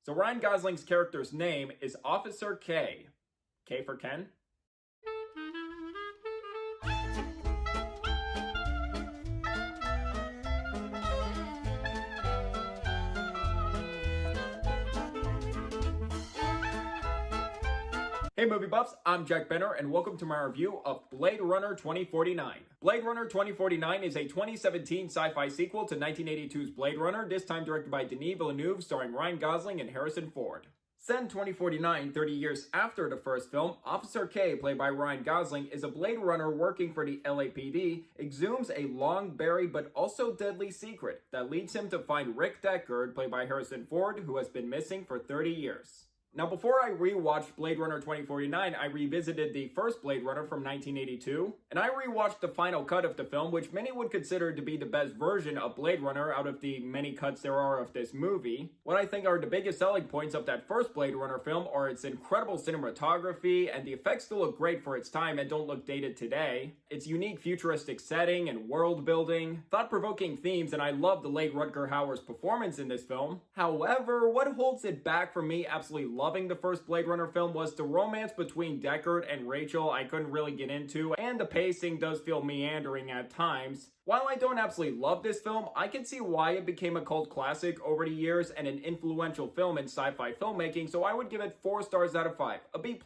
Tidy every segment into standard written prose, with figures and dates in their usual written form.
So Ryan Gosling's character's name is Officer K. K for Ken? Hey movie buffs, I'm Jack Benner and welcome to my review of Blade Runner 2049. Blade Runner 2049 is a 2017 sci-fi sequel to 1982's Blade Runner, this time directed by Denis Villeneuve, starring Ryan Gosling and Harrison Ford. Set in 2049, 30 years after the first film, Officer K, played by Ryan Gosling, is a Blade Runner working for the LAPD, exhumes a long-buried but also deadly secret that leads him to find Rick Deckard, played by Harrison Ford, who has been missing for 30 years. Now, before I rewatched Blade Runner 2049, I revisited the first Blade Runner from 1982, and I rewatched the final cut of the film, which many would consider to be the best version of Blade Runner out of the many cuts there are of this movie. What I think are the biggest selling points of that first Blade Runner film are its incredible cinematography, and the effects still look great for its time and don't look dated today, its unique futuristic setting and world building, thought-provoking themes, and I love the late Rutger Hauer's performance in this film. However, what holds it back from me absolutely loving the first Blade Runner film was the romance between Deckard and Rachel I couldn't really get into, and the pacing does feel meandering at times. While I don't absolutely love this film, I can see why it became a cult classic over the years and an influential film in sci-fi filmmaking, so I would give it 4 stars out of 5, a B+.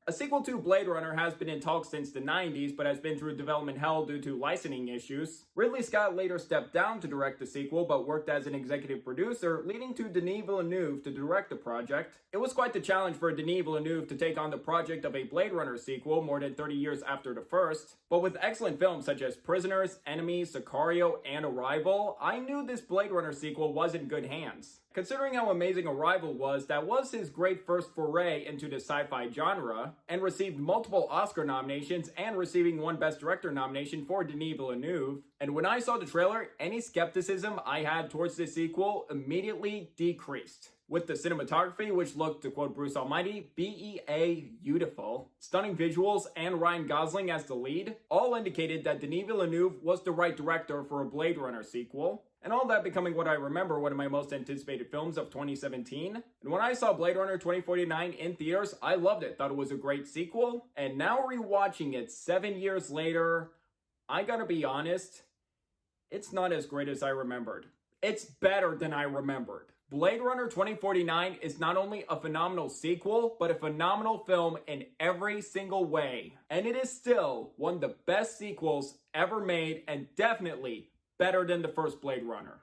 A sequel to Blade Runner has been in talks since the 90s, but has been through development hell due to licensing issues. Ridley Scott later stepped down to direct the sequel, but worked as an executive producer, leading to Denis Villeneuve to direct the project. It was quite the challenge for Denis Villeneuve to take on the project of a Blade Runner sequel more than 30 years after the first. But with excellent films such as Prisoners, Enemies, Sicario, and Arrival, I knew this Blade Runner sequel was in good hands. Considering how amazing Arrival was, that was his great first foray into the sci-fi genre, and received multiple Oscar nominations and receiving 1 Best Director nomination for Denis Villeneuve. And when I saw the trailer, any skepticism I had towards this sequel immediately decreased. With the cinematography, which looked, to quote Bruce Almighty, beautiful, stunning visuals, and Ryan Gosling as the lead, all indicated that Denis Villeneuve was the right director for a Blade Runner sequel. And all that becoming what I remember one of my most anticipated films of 2017. And when I saw Blade Runner 2049 in theaters, I loved it, thought it was a great sequel. And now rewatching it 7 years later, I gotta be honest, it's not as great as I remembered. It's better than I remembered. Blade Runner 2049 is not only a phenomenal sequel, but a phenomenal film in every single way. And it is still one of the best sequels ever made, and definitely better than the first Blade Runner.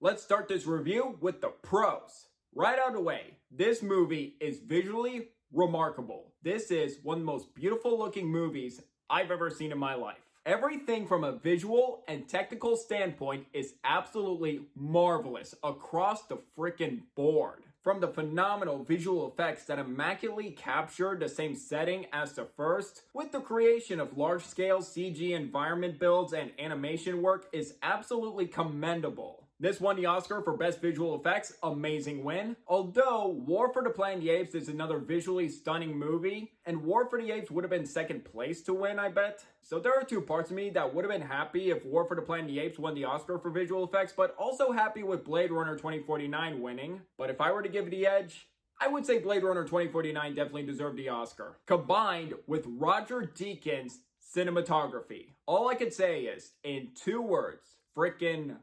Let's start this review with the pros. Right out of the way, this movie is visually remarkable. This is one of the most beautiful looking movies I've ever seen in my life. Everything from a visual and technical standpoint is absolutely marvelous across the frickin' board. From the phenomenal visual effects that immaculately capture the same setting as the first, with the creation of large-scale CG environment builds and animation work is absolutely commendable. This won the Oscar for Best Visual Effects, amazing win. Although War for the Planet of the Apes is another visually stunning movie, and War for the Apes would have been second place to win, I bet. So there are 2 parts of me that would have been happy if War for the Planet of the Apes won the Oscar for visual effects, but also happy with Blade Runner 2049 winning. But if I were to give it the edge, I would say Blade Runner 2049 definitely deserved the Oscar. Combined with Roger Deakins' cinematography. All I could say is, in 2 words, frickin'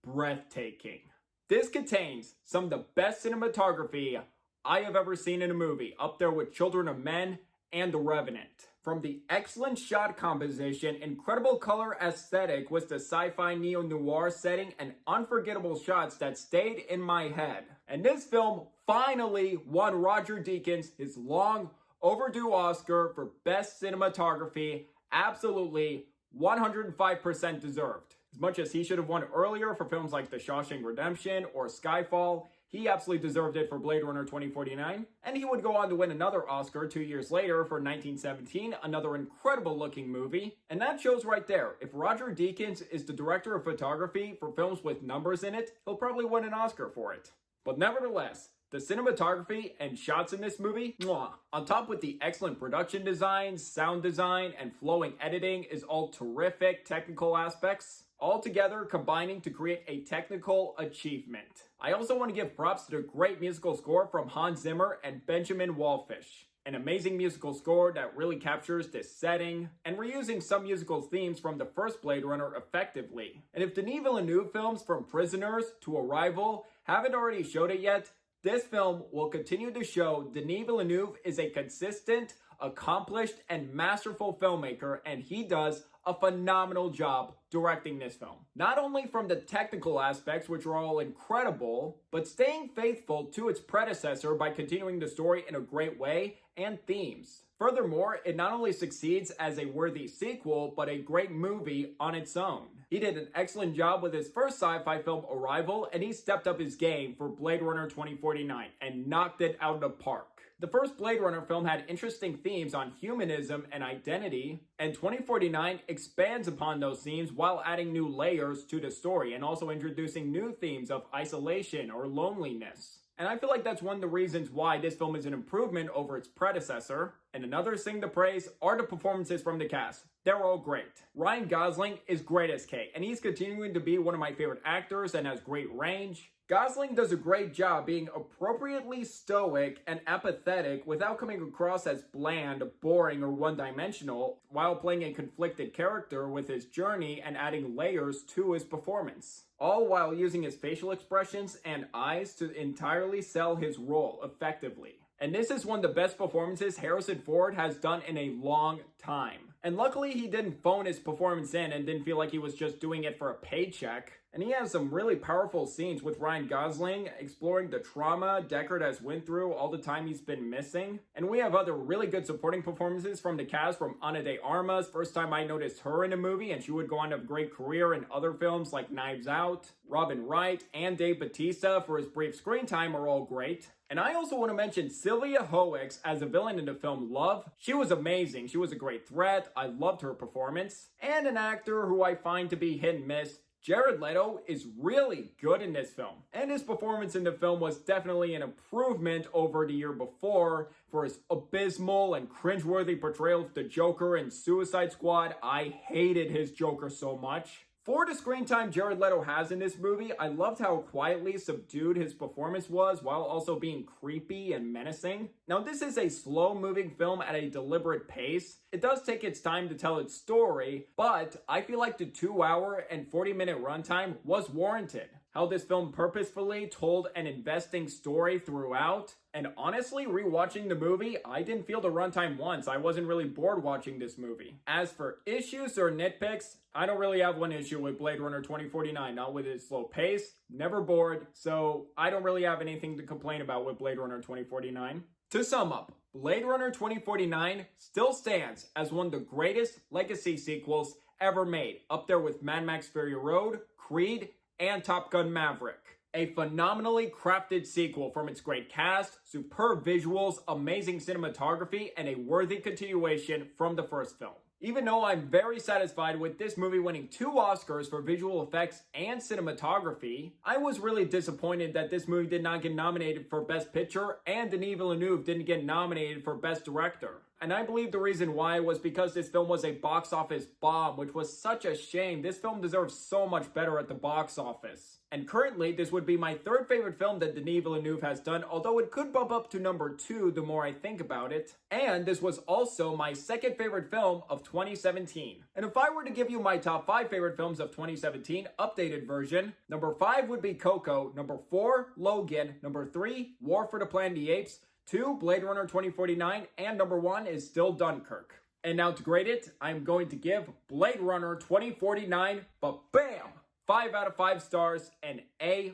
breathtaking. This contains some of the best cinematography I have ever seen in a movie, up there with Children of Men and The Revenant. From the excellent shot composition, incredible color aesthetic with the sci-fi neo-noir setting, and unforgettable shots that stayed in my head. And this film finally won Roger Deakins his long overdue Oscar for Best Cinematography. Absolutely 105% deserved. As much as he should have won earlier for films like The Shawshank Redemption or Skyfall, he absolutely deserved it for Blade Runner 2049. And he would go on to win another Oscar 2 years later for 1917, another incredible looking movie. And that shows right there, if Roger Deakins is the director of photography for films with numbers in it, he'll probably win an Oscar for it. But nevertheless, the cinematography and shots in this movie, mwah. On top with the excellent production design, sound design, and flowing editing is all terrific technical aspects. all together combining to create a technical achievement. I also want to give props to the great musical score from Hans Zimmer and Benjamin Wallfisch. An amazing musical score that really captures this setting, and reusing some musical themes from the first Blade Runner effectively. And if Denis Villeneuve films from Prisoners to Arrival haven't already showed it yet, this film will continue to show Denis Villeneuve is a consistent, accomplished, and masterful filmmaker, and he does a phenomenal job directing this film. Not only from the technical aspects, which are all incredible, but staying faithful to its predecessor by continuing the story in a great way and themes. Furthermore, it not only succeeds as a worthy sequel, but a great movie on its own. He did an excellent job with his first sci-fi film, Arrival, and he stepped up his game for Blade Runner 2049 and knocked it out of the park. The first Blade Runner film had interesting themes on humanism and identity, and 2049 expands upon those themes while adding new layers to the story and also introducing new themes of isolation or loneliness. And I feel like that's one of the reasons why this film is an improvement over its predecessor. And another thing to praise are the performances from the cast. They're all great. Ryan Gosling is great as K, and he's continuing to be one of my favorite actors and has great range. Gosling does a great job being appropriately stoic and apathetic without coming across as bland, boring, or one-dimensional, while playing a conflicted character with his journey and adding layers to his performance. All while using his facial expressions and eyes to entirely sell his role effectively. And this is one of the best performances Harrison Ford has done in a long time. And luckily he didn't phone his performance in and didn't feel like he was just doing it for a paycheck. And he has some really powerful scenes with Ryan Gosling, exploring the trauma Deckard has went through all the time he's been missing. And we have other really good supporting performances from the cast, from Ana de Armas, first time I noticed her in a movie, and she would go on to have a great career in other films like Knives Out. Robin Wright and Dave Bautista for his brief screen time are all great. And I also want to mention Sylvia Hoeks as a villain in the film Love. She was amazing. She was a great threat. I loved her performance. And an actor who I find to be hit and miss, Jared Leto, is really good in this film. And his performance in the film was definitely an improvement over the year before. For his abysmal and cringeworthy portrayal of the Joker in Suicide Squad, I hated his Joker so much. For the screen time Jared Leto has in this movie, I loved how quietly subdued his performance was while also being creepy and menacing. Now, this is a slow-moving film at a deliberate pace. It does take its time to tell its story, but I feel like the 2-hour and 40-minute runtime was warranted. How this film purposefully told an investing story throughout. And honestly, rewatching the movie, I didn't feel the runtime once. I wasn't really bored watching this movie. As for issues or nitpicks, I don't really have one issue with Blade Runner 2049, not with its slow pace, never bored, so I don't really have anything to complain about with Blade Runner 2049. To sum up, Blade Runner 2049 still stands as one of the greatest legacy sequels ever made, up there with Mad Max Fury Road, Creed, and Top Gun Maverick. A phenomenally crafted sequel from its great cast, superb visuals, amazing cinematography, and a worthy continuation from the first film. Even though I'm very satisfied with this movie winning 2 Oscars for visual effects and cinematography, I was really disappointed that this movie did not get nominated for Best Picture and Denis Villeneuve didn't get nominated for Best Director. And I believe the reason why was because this film was a box office bomb, which was such a shame. This film deserves so much better at the box office. And currently, this would be my 3rd favorite film that Denis Villeneuve has done, although it could bump up to number 2 the more I think about it. And this was also my 2nd favorite film of 2017. And if I were to give you my top 5 favorite films of 2017, updated version, number 5 would be Coco, number 4, Logan, number 3, War for the Planet of the Apes, 2, Blade Runner 2049, and number 1 is still Dunkirk. And now to grade it, I'm going to give Blade Runner 2049, but bam! 5 out of 5 stars and A+.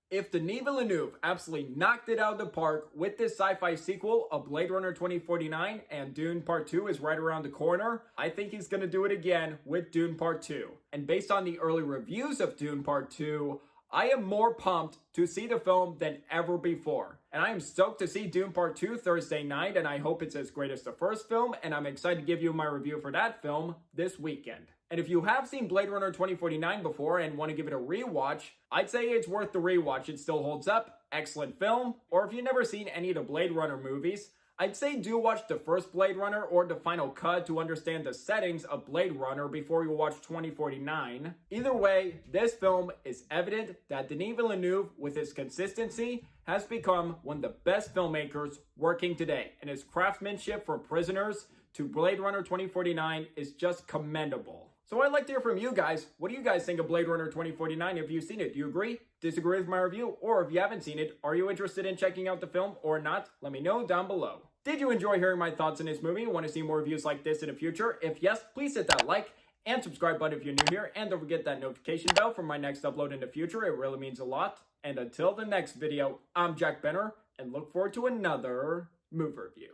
If Denis Villeneuve absolutely knocked it out of the park with this sci-fi sequel of Blade Runner 2049 and Dune Part 2 is right around the corner, I think he's going to do it again with Dune Part 2. And based on the early reviews of Dune Part 2, I am more pumped to see the film than ever before. And I am stoked to see Dune Part 2 Thursday night, and I hope it's as great as the first film, and I'm excited to give you my review for that film this weekend. And if you have seen Blade Runner 2049 before and want to give it a rewatch, I'd say it's worth the rewatch. It still holds up, excellent film. Or if you've never seen any of the Blade Runner movies, I'd say do watch the first Blade Runner or the final cut to understand the settings of Blade Runner before you watch 2049. Either way, this film is evident that Denis Villeneuve, with his consistency, has become one of the best filmmakers working today, and his craftsmanship from Prisoners to Blade Runner 2049 is just commendable. So I'd like to hear from you guys. What do you guys think of Blade Runner 2049? Have you seen it? Do you agree? Disagree with my review? Or if you haven't seen it, are you interested in checking out the film or not? Let me know down below. Did you enjoy hearing my thoughts on this movie? Want to see more reviews like this in the future? If yes, please hit that like and subscribe button if you're new here. And don't forget that notification bell for my next upload in the future. It really means a lot. And until the next video, I'm Jack Benner, and look forward to another movie review.